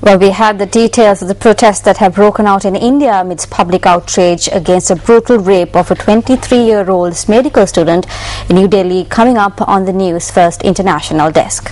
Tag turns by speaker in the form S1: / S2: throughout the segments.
S1: Well, we had the details of the protests that have broken out in India amidst public outrage against a brutal rape of a 23-year-old medical student in New Delhi coming up on the News First International desk.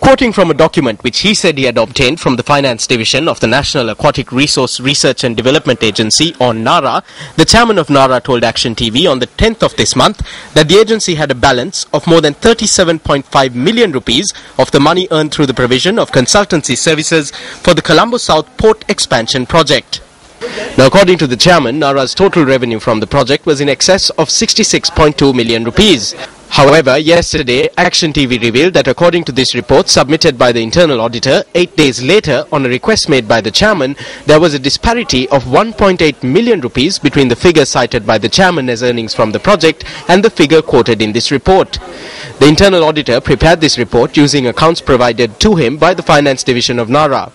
S2: Quoting from a document which he said he had obtained from the Finance Division of the National Aquatic Resource Research and Development Agency, or NARA, the chairman of NARA told Action TV on the 10th of this month that the agency had a balance of more than 37.5 million rupees of the money earned through the provision of consultancy services for the Colombo South Port Expansion Project. Now, according to the chairman, NARA's total revenue from the project was in excess of 66.2 million rupees. However, yesterday, Action TV revealed that according to this report submitted by the internal auditor, 8 days later, on a request made by the chairman, there was a disparity of 1.8 million rupees between the figure cited by the chairman as earnings from the project and the figure quoted in this report. The internal auditor prepared this report using accounts provided to him by the Finance Division of NARA.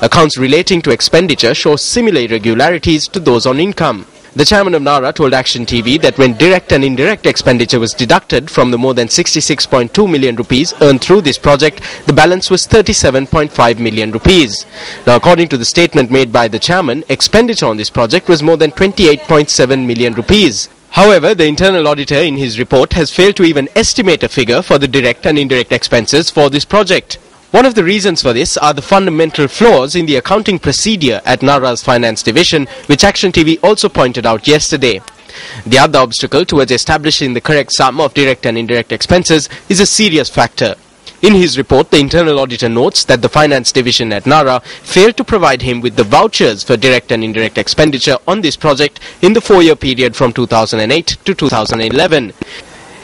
S2: Accounts relating to expenditure show similar irregularities to those on income. The chairman of NARA told Action TV that when direct and indirect expenditure was deducted from the more than 66.2 million rupees earned through this project, the balance was 37.5 million rupees. Now, according to the statement made by the chairman, expenditure on this project was more than 28.7 million rupees. However, the internal auditor in his report has failed to even estimate a figure for the direct and indirect expenses for this project. One of the reasons for this are the fundamental flaws in the accounting procedure at NARA's Finance Division, which Action TV also pointed out yesterday. The other obstacle towards establishing the correct sum of direct and indirect expenses is a serious factor. In his report, the internal auditor notes that the Finance Division at NARA failed to provide him with the vouchers for direct and indirect expenditure on this project in the 4-year period from 2008 to 2011.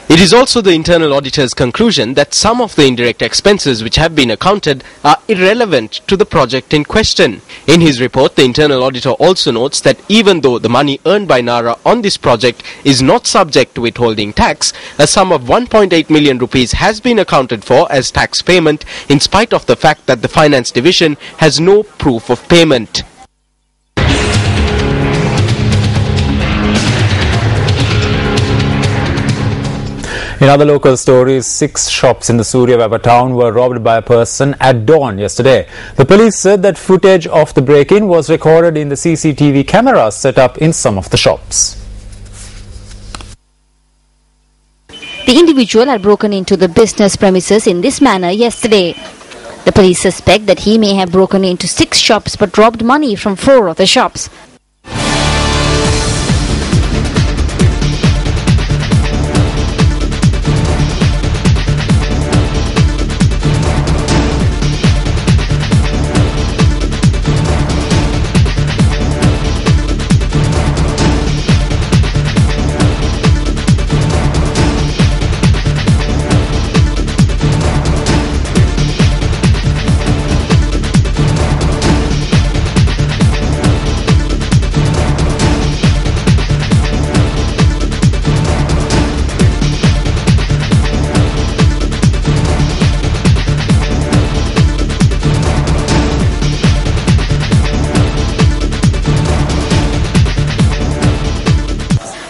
S2: It is also the internal auditor's conclusion that some of the indirect expenses which have been accounted are irrelevant to the project in question. In his report, the internal auditor also notes that even though the money earned by NARA on this project is not subject to withholding tax, a sum of 1.8 million rupees has been accounted for as tax payment in spite of the fact that the Finance Division has no proof of payment.
S3: In other local stories, 6 shops in the Suryaveva town were robbed by a person at dawn yesterday. The police said that footage of the break-in was recorded in the CCTV cameras set up in some of the shops.
S1: The individual had broken into the business premises in this manner yesterday. The police suspect that he may have broken into 6 shops but robbed money from 4 of the shops.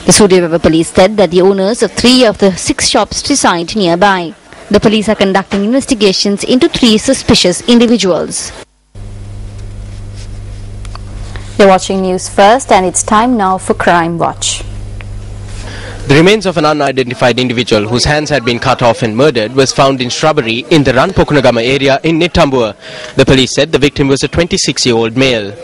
S1: The Suryaveva police said that the owners of 3 of the 6 shops reside nearby. The police are conducting investigations into 3 suspicious individuals. You're watching News First, and it's time now for Crime Watch.
S2: The remains of an unidentified individual whose hands had been cut off and murdered was found in shrubbery in the Ranpokunagama area in Nitambua. The police said the victim was a 26-year-old male.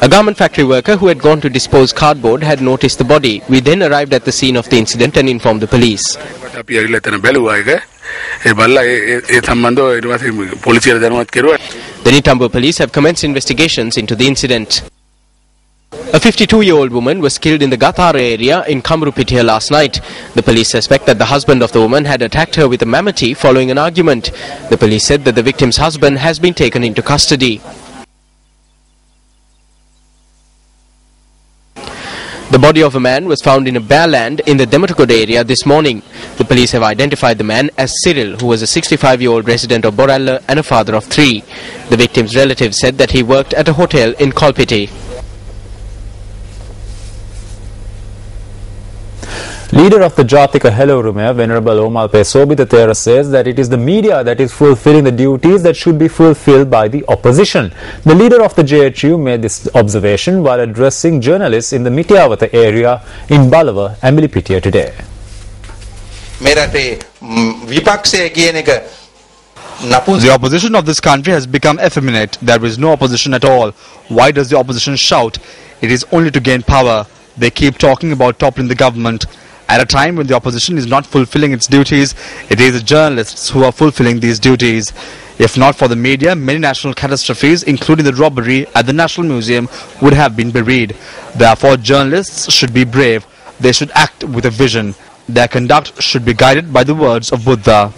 S2: A garment factory worker who had gone to dispose cardboard had noticed the body. We then arrived at the scene of the incident and informed the police. The Nitambua police have commenced investigations into the incident. A 52-year-old woman was killed in the Gathara area in Kamrupitiya last night. The police suspect that the husband of the woman had attacked her with a mammoth following an argument. The police said that the victim's husband has been taken into custody. The body of a man was found in a bare land in the Dematukod area this morning. The police have identified the man as Cyril, who was a 65-year-old resident of Boralla and a father of 3. The victim's relatives said that he worked at a hotel in Kolpiti.
S3: Leader of the Jathika Helorume, Venerable Omalpe Sobhita Thera, says that it is the media that is fulfilling the duties that should be fulfilled by the opposition. The leader of the JHU made this observation while addressing journalists in the Mityawatha area in Balawa, Amilipitiya today.
S4: The opposition of this country has become effeminate. There is no opposition at all. Why does the opposition shout? It is only to gain power. They keep talking about toppling the government. At a time when the opposition is not fulfilling its duties, it is the journalists who are fulfilling these duties. If not for the media, many national catastrophes, including the robbery at the National Museum, would have been buried. Therefore, journalists should be brave. They should act with a vision. Their conduct should be guided by the words of Buddha.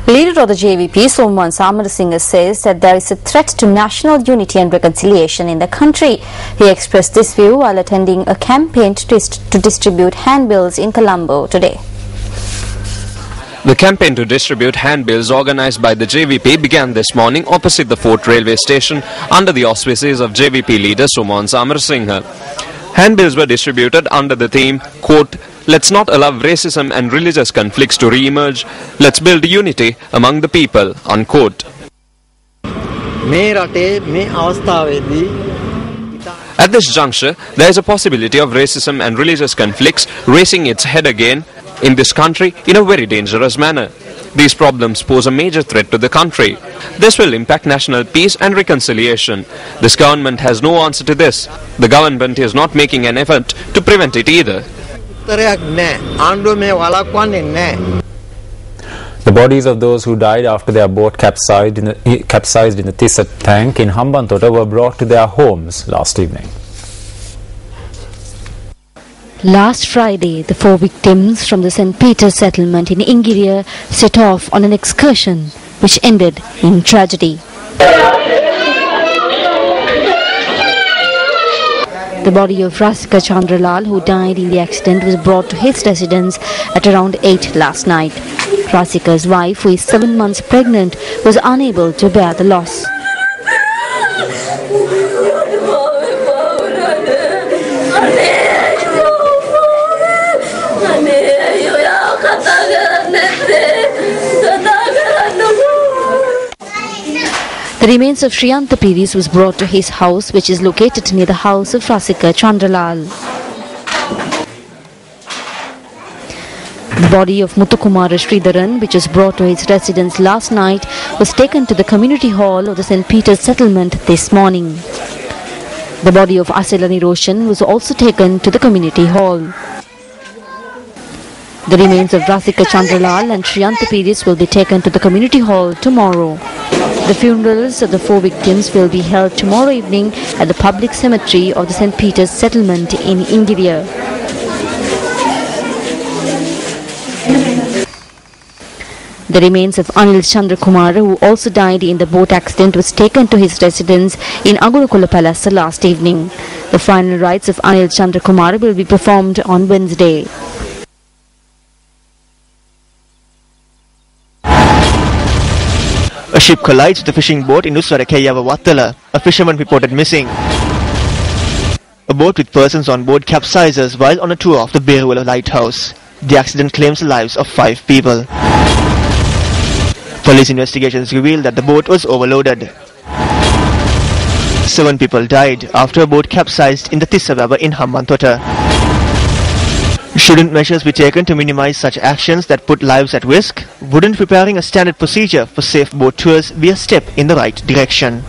S1: Leader of the JVP, Somwan Samarasinghe, says that there is a threat to national unity and reconciliation in the country. He expressed this view while attending a campaign to distribute handbills in Colombo today.
S5: The campaign to distribute handbills organized by the JVP began this morning opposite the Fort Railway Station under the auspices of JVP leader Somwan Samarasinghe. Handbills were distributed under the theme, quote, "Let's not allow racism and religious conflicts to re-emerge. Let's build unity among the people," unquote. At this juncture, there is a possibility of racism and religious conflicts raising its head again in this country in a very dangerous manner. These problems pose a major threat to the country. This will impact national peace and reconciliation. This government has no answer to this. The government is not making an effort to prevent it either.
S3: The bodies of those who died after their boat capsized in the Tissa tank in Hambantota were brought to their homes last evening.
S6: Last Friday, the 4 victims from the St. Peter's settlement in Ingiriya set off on an excursion which ended in tragedy. The body of Rasika Chandralal, who died in the accident, was brought to his residence at around 8 last night. Rasika's wife, who is 7 months pregnant, was unable to bear the loss. The remains of Shriyantha Piris was brought to his house, which is located near the house of Rasika Chandralal. The body of Muthukumara Sridharan, which was brought to his residence last night, was taken to the community hall of the St. Peter's settlement this morning. The body of Aselani Roshan was also taken to the community hall. The remains of Rasika Chandralal and Shriyantha Piris will be taken to the community hall tomorrow. The funerals of the 4 victims will be held tomorrow evening at the public cemetery of the St. Peter's settlement in Ingiriya. The remains of Anil Chandra Kumar, who also died in the boat accident, was taken to his residence in Agurukula Palace last evening. The final rites of Anil Chandra Kumar will be performed on Wednesday.
S7: A ship collides with a fishing boat in Uswarakeyawa, Wattala. A fisherman reported missing. A boat with persons on board capsizes while on a tour of the Berwala lighthouse. The accident claims the lives of 5 people. Police investigations revealed that the boat was overloaded. 7 people died after a boat capsized in the Tissavava in Hambantota. Shouldn't measures be taken to minimize such actions that put lives at risk? Wouldn't preparing a standard procedure for safe boat tours be a step in the right direction?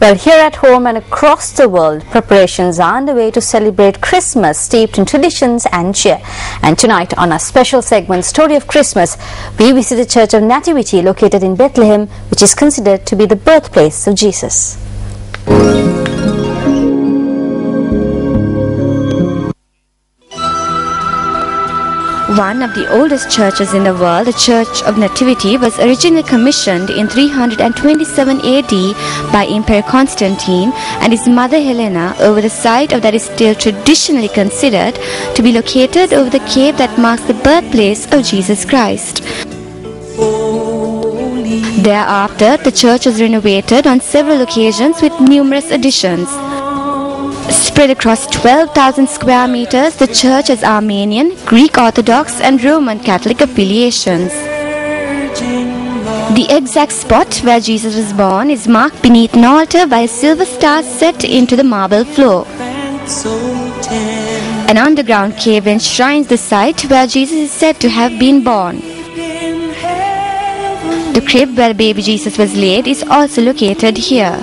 S1: Well, here at home and across the world, preparations are underway to celebrate Christmas steeped in traditions and cheer. And tonight on our special segment, Story of Christmas, we visit the Church of Nativity located in Bethlehem, which is considered to be the birthplace of Jesus.
S8: One of the oldest churches in the world, the Church of Nativity, was originally commissioned in 327 AD by Emperor Constantine and his mother Helena over the site of that is still traditionally considered to be located over the cave that marks the birthplace of Jesus Christ. Thereafter, the church was renovated on several occasions with numerous additions. Spread across 12,000 square meters, the church has Armenian, Greek Orthodox and Roman Catholic affiliations. The exact spot where Jesus was born is marked beneath an altar by a silver star set into the marble floor. An underground cave enshrines the site where Jesus is said to have been born. The crib where baby Jesus was laid is also located here.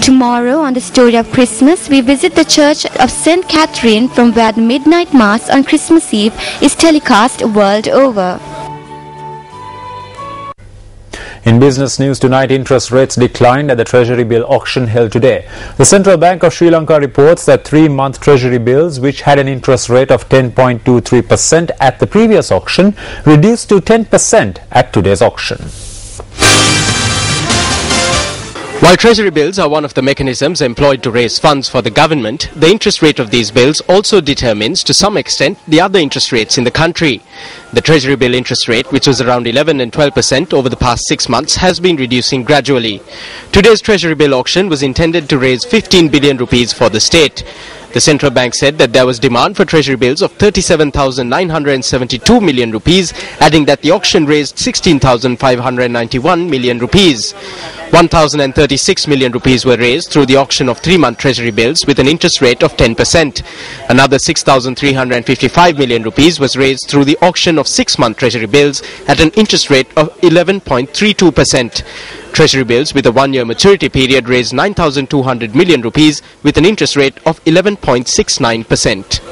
S8: Tomorrow, on the story of Christmas, we visit the Church of St. Catherine, from where the midnight mass on Christmas Eve is telecast world over.
S3: In business news tonight, interest rates declined at the Treasury bill auction held today. The Central Bank of Sri Lanka reports that 3-month Treasury bills, which had an interest rate of 10.23% at the previous auction, reduced to 10% at today's auction.
S2: While Treasury bills are one of the mechanisms employed to raise funds for the government, the interest rate of these bills also determines, to some extent, the other interest rates in the country. The Treasury bill interest rate, which was around 11 and 12% over the past 6 months, has been reducing gradually. Today's Treasury bill auction was intended to raise 15 billion rupees for the state. The central bank said that there was demand for treasury bills of 37,972 million rupees, adding that the auction raised 16,591 million rupees. 1,036 million rupees were raised through the auction of 3-month treasury bills with an interest rate of 10%. Another 6,355 million rupees was raised through the auction of 6-month treasury bills at an interest rate of 11.32%. Treasury bills with a 1-year maturity period raised 9,200 million rupees with an interest rate of 11.69%.